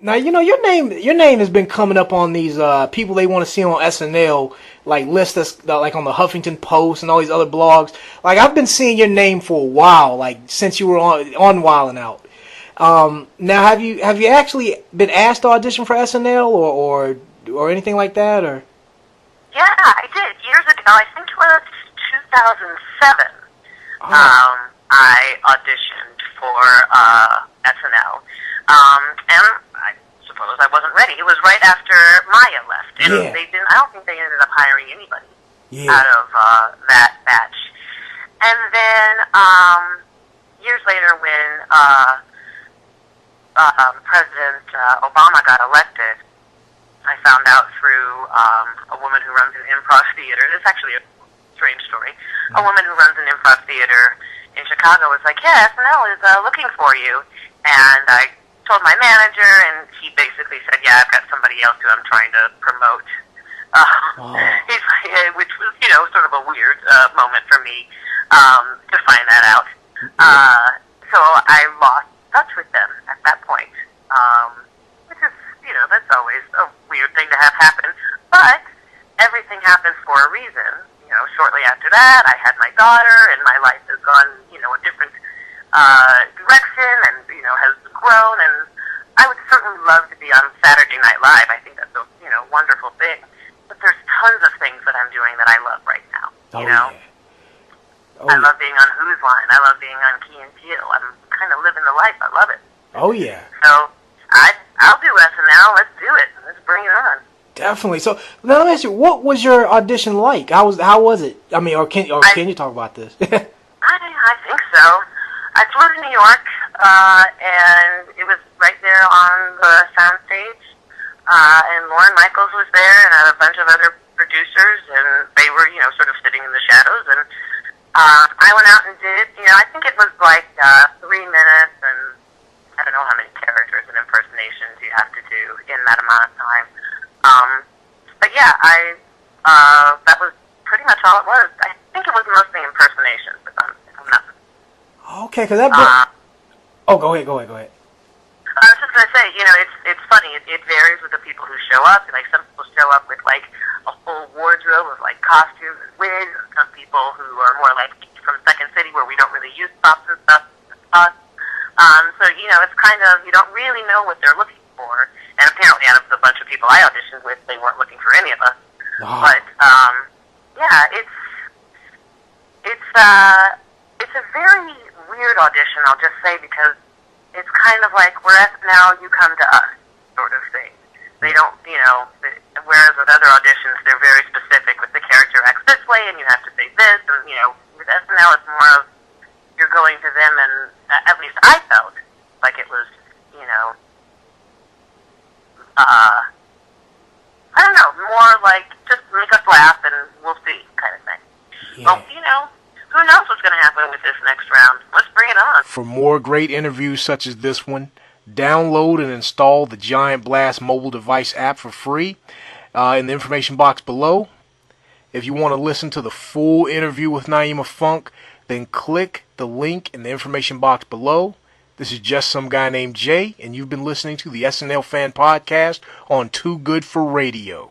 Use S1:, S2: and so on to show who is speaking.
S1: Now your name has been coming up on these people they want to see on SNL, like list us like on the Huffington Post and all these other blogs. Like I've been seeing your name for a while, like since you were on Wild 'N Out. Now have you actually been asked to audition for SNL or anything like that or?
S2: Yeah, I did years ago. I think it was 2007. I auditioned for SNL, and I suppose I wasn't ready. It was right after Maya left, and they didn't. I don't think they ended up hiring anybody out of that batch. And then years later, when President Obama got elected, I found out through a woman who runs an improv theater. It's actually a strange story. A woman who runs an improv theater in Chicago was like, "Yeah, SNL is looking for you." And I told my manager, and he basically said, "Yeah, I've got somebody else who I'm trying to promote." He's like, which was, sort of a weird moment for me to find that out. So I lost touch with them at that point, which is, that's always a weird thing to have happen. But everything happens for a reason. Shortly after that, I had my daughter, and my life has gone, a different direction, and has grown. And I would certainly love to be on Saturday Night Live. I think that's a wonderful thing. But there's tons of things that I'm doing that I love right now. I love being on Who's Line. I love being on Key and Peele. I'm kind of living the life. I love it.
S1: Oh yeah.
S2: So I'll do SNL. Let's do it. Let's bring it on.
S1: Definitely. So now let me ask you, what was your audition like? How was it? I mean, can you talk about this?
S2: I think so. I flew to New York, and it was right there on the soundstage. And Lorne Michaels was there, and a bunch of other producers, and they were, sort of sitting in the shadows. And I went out and did, I think it was like 3 minutes, and I don't know how many characters and impersonations you have to do in that amount of time. But yeah, that was pretty much all it was. I think it was mostly impersonations, if I'm not.
S1: Okay, because that. Go ahead.
S2: I was just gonna say, it's funny. It varies with the people who show up. Like some people show up with like a full wardrobe of like costumes and wigs. And some people who are more like from Second City, where we don't really use props and stuff. So it's kind of you don't really know what they're looking for. And apparently, out of the bunch of people I auditioned with, they weren't looking for any of us. Oh. But yeah, it's a very weird audition. I'll just say because it's kind of like we're SNL, you come to us, sort of thing. They don't, whereas with other auditions, they're very specific with the character acts this way, and you have to say this, and with SNL, it's more of you're going to them, and at least I felt like it was, I don't know, more like just make us laugh and we'll see kind of thing. Yeah. Well, who knows what's going to happen with this next round? Let's bring it on.
S1: For more great interviews such as this one, download and install the Giant Blast mobile device app for free in the information box below. If you want to listen to the full interview with Nyima Funk, then click the link in the information box below. This is just some guy named Jay, and you've been listening to the SNL Fan Podcast on Too Good for Radio.